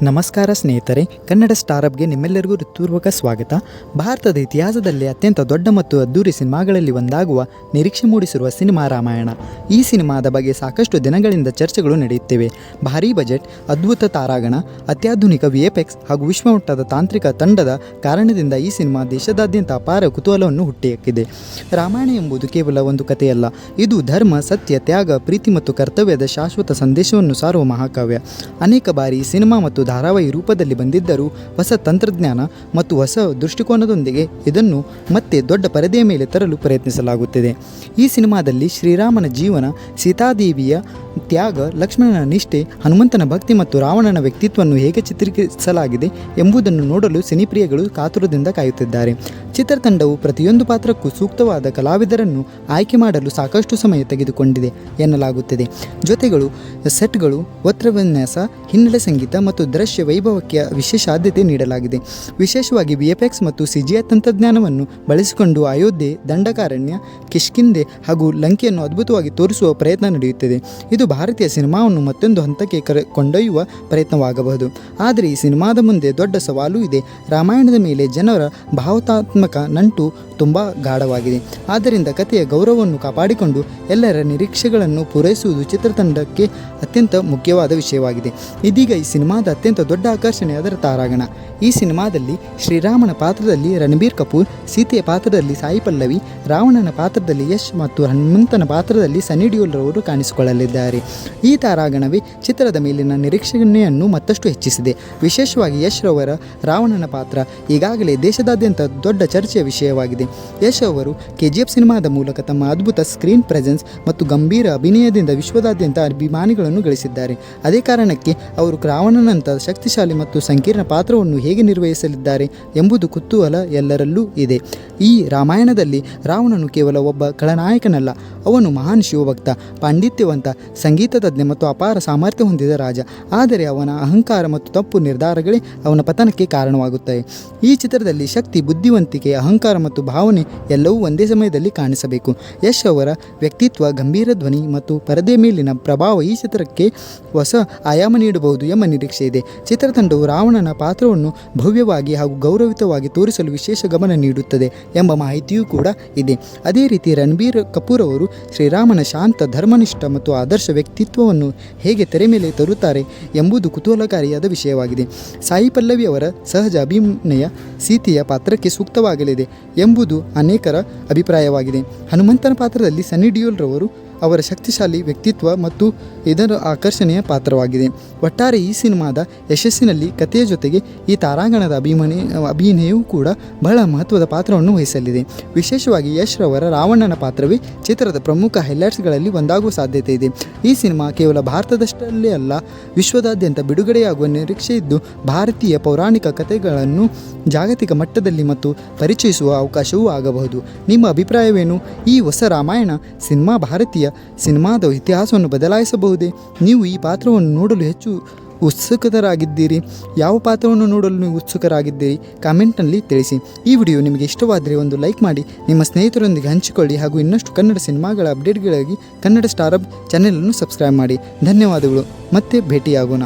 ನಮಸ್ಕಾರ ಸ್ನೇಹಿತರೆ, ಕನ್ನಡ ಸ್ಟಾರ್ಅಪ್ಗೆ ನಿಮ್ಮೆಲ್ಲರಿಗೂ ಹೃತ್ಪೂರ್ವಕ ಸ್ವಾಗತ. ಭಾರತದ ಇತಿಹಾಸದಲ್ಲಿ ಅತ್ಯಂತ ದೊಡ್ಡ ಮತ್ತು ಅದ್ದೂರಿ ಸಿನಿಮಾಗಳಲ್ಲಿ ಒಂದಾಗುವ ನಿರೀಕ್ಷೆ ಮೂಡಿಸಿರುವ ಸಿನಿಮಾ ರಾಮಾಯಣ. ಈ ಸಿನಿಮಾದ ಬಗ್ಗೆ ಸಾಕಷ್ಟು ದಿನಗಳಿಂದ ಚರ್ಚೆಗಳು ನಡೆಯುತ್ತಿವೆ. ಭಾರೀ ಬಜೆಟ್, ಅದ್ಭುತ ತಾರಾಗಣ, ಅತ್ಯಾಧುನಿಕ VFX ಹಾಗೂ ವಿಶ್ವಮಟ್ಟದ ತಾಂತ್ರಿಕ ತಂಡದ ಕಾರಣದಿಂದ ಈ ಸಿನಿಮಾ ದೇಶದಾದ್ಯಂತ ಅಪಾರ ಕುತೂಹಲವನ್ನು ಹುಟ್ಟಿಹಾಕಿದೆ. ರಾಮಾಯಣ ಎಂಬುದು ಕೇವಲ ಒಂದು ಕಥೆಯಲ್ಲ, ಇದು ಧರ್ಮ, ಸತ್ಯ, ತ್ಯಾಗ, ಪ್ರೀತಿ ಮತ್ತು ಕರ್ತವ್ಯದ ಶಾಶ್ವತ ಸಂದೇಶವನ್ನು ಸಾರುವ ಮಹಾಕಾವ್ಯ. ಅನೇಕ ಬಾರಿ ಸಿನಿಮಾ ಮತ್ತು ಧಾರಾವಾಹಿ ರೂಪದಲ್ಲಿ ಬಂದಿದ್ದರೂ ಹೊಸ ತಂತ್ರಜ್ಞಾನ ಮತ್ತು ಹೊಸ ದೃಷ್ಟಿಕೋನದೊಂದಿಗೆ ಇದನ್ನು ಮತ್ತೆ ದೊಡ್ಡ ಪರದೆಯ ಮೇಲೆ ತರಲು ಪ್ರಯತ್ನಿಸಲಾಗುತ್ತಿದೆ. ಈ ಸಿನಿಮಾದಲ್ಲಿ ಶ್ರೀರಾಮನ ಜೀವನ, ಸೀತಾದೇವಿಯ ತ್ಯಾಗ, ಲಕ್ಷ್ಮಣನ ನಿಷ್ಠೆ, ಹನುಮಂತನ ಭಕ್ತಿ ಮತ್ತು ರಾವಣನ ವ್ಯಕ್ತಿತ್ವವನ್ನು ಹೇಗೆ ಚಿತ್ರೀಕರಿಸಲಾಗಿದೆ ಎಂಬುದನ್ನು ನೋಡಲು ಸಿನಿಪ್ರಿಯಗಳು ಕಾತುರದಿಂದ ಕಾಯುತ್ತಿದ್ದಾರೆ. ಚಿತ್ರತಂಡವು ಪ್ರತಿಯೊಂದು ಪಾತ್ರಕ್ಕೂ ಸೂಕ್ತವಾದ ಕಲಾವಿದರನ್ನು ಆಯ್ಕೆ ಮಾಡಲು ಸಾಕಷ್ಟು ಸಮಯ ತೆಗೆದುಕೊಂಡಿದೆ ಎನ್ನಲಾಗುತ್ತಿದೆ. ಜೊತೆಗಳು, ಸೆಟ್ಗಳು, ವಸ್ತ್ರವಿನ್ಯಾಸ, ಹಿನ್ನೆಲೆ ಸಂಗೀತ ಮತ್ತು ದೃಶ್ಯ ವೈಭವಕ್ಕೆ ವಿಶೇಷ ಆದ್ಯತೆ ನೀಡಲಾಗಿದೆ. ವಿಶೇಷವಾಗಿ VFX ಮತ್ತು CGI ತಂತ್ರಜ್ಞಾನವನ್ನು ಬಳಸಿಕೊಂಡು ಅಯೋಧ್ಯೆ, ದಂಡಕಾರಣ್ಯ, ಕಿಷ್ಕಿಂಧೆ ಹಾಗೂ ಲಂಕೆಯನ್ನು ಅದ್ಭುತವಾಗಿ ತೋರಿಸುವ ಪ್ರಯತ್ನ ನಡೆಯುತ್ತಿದೆ. ಇದು ಭಾರತೀಯ ಸಿನಿಮಾವನ್ನು ಮತ್ತೊಂದು ಹಂತಕ್ಕೆ ಕೊಂಡೊಯ್ಯುವ ಪ್ರಯತ್ನವಾಗಬಹುದು. ಆದರೆ ಈ ಸಿನಿಮಾದ ಮುಂದೆ ದೊಡ್ಡ ಸವಾಲು ಇದೆ. ರಾಮಾಯಣದ ಮೇಲೆ ಜನರ ಭಾವನಾತ್ಮಕ ನಂಟು ತುಂಬ ಗಾಢವಾಗಿದೆ. ಆದ್ದರಿಂದ ಕಥೆಯ ಗೌರವವನ್ನು ಕಾಪಾಡಿಕೊಂಡು ಎಲ್ಲರ ನಿರೀಕ್ಷೆಗಳನ್ನು ಪೂರೈಸುವುದು ಚಿತ್ರತಂಡಕ್ಕೆ ಅತ್ಯಂತ ಮುಖ್ಯವಾದ ವಿಷಯವಾಗಿದೆ. ಇದೀಗ ಈ ಸಿನಿಮಾದ ಅತ್ಯಂತ ದೊಡ್ಡ ಆಕರ್ಷಣೆ ಅದರ ತಾರಾಗಣ. ಈ ಸಿನಿಮಾದಲ್ಲಿ ಶ್ರೀರಾಮನ ಪಾತ್ರದಲ್ಲಿ ರಣಬೀರ್ ಕಪೂರ್, ಸೀತೆಯ ಪಾತ್ರದಲ್ಲಿ ಸಾಯಿ ಪಲ್ಲವಿ, ರಾವಣನ ಪಾತ್ರದಲ್ಲಿ ಯಶ್ ಮತ್ತು ಹನುಮಂತನ ಪಾತ್ರದಲ್ಲಿ ಸನ್ನಿ ಡಿಯೋಲ್ ರವರು ಕಾಣಿಸಿಕೊಳ್ಳಲಿದ್ದಾರೆ. ಈ ತಾರಾಗಣವೇ ಚಿತ್ರದ ಮೇಲಿನ ನಿರೀಕ್ಷಣೆಯನ್ನು ಮತ್ತಷ್ಟು ಹೆಚ್ಚಿಸಿದೆ. ವಿಶೇಷವಾಗಿ ಯಶ್ ರವರ ರಾವಣನ ಪಾತ್ರ ಈಗಾಗಲೇ ದೇಶದಾದ್ಯಂತ ದೊಡ್ಡ ಚರ್ಚೆಯ ವಿಷಯವಾಗಿದೆ. ಯಶ್ ಅವರು KGF ಸಿನಿಮಾದ ಮೂಲಕ ತಮ್ಮ ಅದ್ಭುತ ಸ್ಕ್ರೀನ್ ಪ್ರೆಸೆನ್ಸ್ ಮತ್ತು ಗಂಭೀರ ಅಭಿನಯದಿಂದ ವಿಶ್ವದಾದ್ಯಂತ ಅಭಿಮಾನಿಗಳನ್ನು ಗಳಿಸಿದ್ದಾರೆ. ಅದೇ ಕಾರಣಕ್ಕೆ ಅವರು ರಾವಣನಂಥ ಶಕ್ತಿಶಾಲಿ ಮತ್ತು ಸಂಕೀರ್ಣ ಪಾತ್ರವನ್ನು ಹೇಗೆ ನಿರ್ವಹಿಸಲಿದ್ದಾರೆ ಎಂಬುದು ಕುತೂಹಲ ಎಲ್ಲರಲ್ಲೂ ಇದೆ. ಈ ರಾಮಾಯಣದಲ್ಲಿ ರಾವಣನು ಕೇವಲ ಒಬ್ಬ ಖಳನಾಯಕನಲ್ಲ, ಅವನು ಮಹಾನ್ ಶಿವಭಕ್ತ, ಪಾಂಡಿತ್ಯವಂತ, ಸಂಗೀತ ತಜ್ಞ ಮತ್ತು ಅಪಾರ ಸಾಮರ್ಥ್ಯ ಹೊಂದಿದ ರಾಜ. ಆದರೆ ಅವನ ಅಹಂಕಾರ ಮತ್ತು ತಪ್ಪು ನಿರ್ಧಾರಗಳೇ ಅವನ ಪತನಕ್ಕೆ ಕಾರಣವಾಗುತ್ತವೆ. ಈ ಚಿತ್ರದಲ್ಲಿ ಶಕ್ತಿ, ಬುದ್ಧಿವಂತಿಕೆ, ಅಹಂಕಾರ ಮತ್ತು ಭಾವನೆ ಎಲ್ಲವೂ ಒಂದೇ ಸಮಯದಲ್ಲಿ ಕಾಣಿಸಬೇಕು. ಯಶ್ ಅವರ ವ್ಯಕ್ತಿತ್ವ, ಗಂಭೀರ ಧ್ವನಿ ಮತ್ತು ಪರದೆ ಮೇಲಿನ ಪ್ರಭಾವ ಈ ಚಿತ್ರಕ್ಕೆ ಹೊಸ ಆಯಾಮ ನೀಡಬಹುದು ಎಂಬ ನಿರೀಕ್ಷೆ ಇದೆ. ಚಿತ್ರತಂಡವು ರಾವಣನ ಪಾತ್ರವನ್ನು ಭವ್ಯವಾಗಿ ಹಾಗೂ ಗೌರವಿತವಾಗಿ ತೋರಿಸಲು ವಿಶೇಷ ಗಮನ ನೀಡುತ್ತದೆ ಎಂಬ ಮಾಹಿತಿಯೂ ಕೂಡ ಇದೆ. ಅದೇ ರೀತಿ ರಣಬೀರ್ ಕಪೂರ್ ಅವರು ಶ್ರೀರಾಮನ ಶಾಂತ, ಧರ್ಮನಿಷ್ಠ ಮತ್ತು ಆದರ್ಶ ವ್ಯಕ್ತಿತ್ವವನ್ನು ಹೇಗೆ ತೆರೆ ಮೇಲೆ ತರುತ್ತಾರೆ ಎಂಬುದು ಕುತೂಹಲಕಾರಿಯಾದ ವಿಷಯವಾಗಿದೆ. ಸಾಯಿ ಪಲ್ಲವಿ ಅವರ ಸಹಜ ಅಭಿನಯ ಸೀತೆಯ ಪಾತ್ರಕ್ಕೆ ಸೂಕ್ತವಾಗಲಿದೆ ಎಂಬುದು ಅನೇಕರ ಅಭಿಪ್ರಾಯವಾಗಿದೆ. ಹನುಮಂತನ ಪಾತ್ರದಲ್ಲಿ ಸನ್ನಿ ಡಿಯೋಲ್ ರವರು ಅವರ ಶಕ್ತಿಶಾಲಿ ವ್ಯಕ್ತಿತ್ವ ಮತ್ತು ಇದರ ಆಕರ್ಷಣೆಯ ಪಾತ್ರವಾಗಿದೆ. ಒಟ್ಟಾರೆ ಈ ಸಿನಿಮಾದ ಯಶಸ್ಸಿನಲ್ಲಿ ಕಥೆಯ ಜೊತೆಗೆ ಈ ತಾರಾಗಣದ ಅಭಿನಯವೂ ಕೂಡ ಬಹಳ ಮಹತ್ವದ ಪಾತ್ರವನ್ನು ವಹಿಸಲಿದೆ. ವಿಶೇಷವಾಗಿ ಯಶ್ ರವರ ರಾವಣನ ಪಾತ್ರವೇ ಚಿತ್ರದ ಪ್ರಮುಖ ಹೈಲೈಟ್ಸ್ಗಳಲ್ಲಿ ಒಂದಾಗುವ ಸಾಧ್ಯತೆ ಇದೆ. ಈ ಸಿನಿಮಾ ಕೇವಲ ಭಾರತದಷ್ಟೇ ಅಲ್ಲ, ವಿಶ್ವದಾದ್ಯಂತ ಬಿಡುಗಡೆಯಾಗುವ ನಿರೀಕ್ಷೆ ಇದ್ದು, ಭಾರತೀಯ ಪೌರಾಣಿಕ ಕಥೆಗಳನ್ನು ಜಾಗತಿಕ ಮಟ್ಟದಲ್ಲಿ ಮತ್ತು ಪರಿಚಯಿಸುವ ಅವಕಾಶವೂ ಆಗಬಹುದು. ನಿಮ್ಮ ಅಭಿಪ್ರಾಯವೇನು? ಈ ಹೊಸ ರಾಮಾಯಣ ಸಿನಿಮಾ ಭಾರತೀಯ ಸಿನಿಮಾದ ಇತಿಹಾಸವನ್ನು ಬದಲಾಯಿಸಬಹುದೇ? ನೀವು ಈ ಪಾತ್ರವನ್ನು ನೋಡಲು ಹೆಚ್ಚು ಉತ್ಸುಕರಾಗಿದ್ದೀರಿ? ಯಾವ ಪಾತ್ರವನ್ನು ನೋಡಲು ನೀವು ಉತ್ಸುಕರಾಗಿದ್ದೀರಿ? ಕಾಮೆಂಟ್ನಲ್ಲಿ ತಿಳಿಸಿ. ಈ ವಿಡಿಯೋ ನಿಮಗೆ ಇಷ್ಟವಾದರೆ ಒಂದು ಲೈಕ್ ಮಾಡಿ, ನಿಮ್ಮ ಸ್ನೇಹಿತರೊಂದಿಗೆ ಹಂಚಿಕೊಳ್ಳಿ ಹಾಗೂ ಇನ್ನಷ್ಟು ಕನ್ನಡ ಸಿನಿಮಾಗಳ ಅಪ್ಡೇಟ್ಗಳಿಗಾಗಿ ಕನ್ನಡ ಸ್ಟಾರ್ ಅಪ್ ಚಾನೆಲನ್ನು ಸಬ್ಸ್ಕ್ರೈಬ್ ಮಾಡಿ. ಧನ್ಯವಾದಗಳು. ಮತ್ತೆ ಭೇಟಿಯಾಗೋಣ.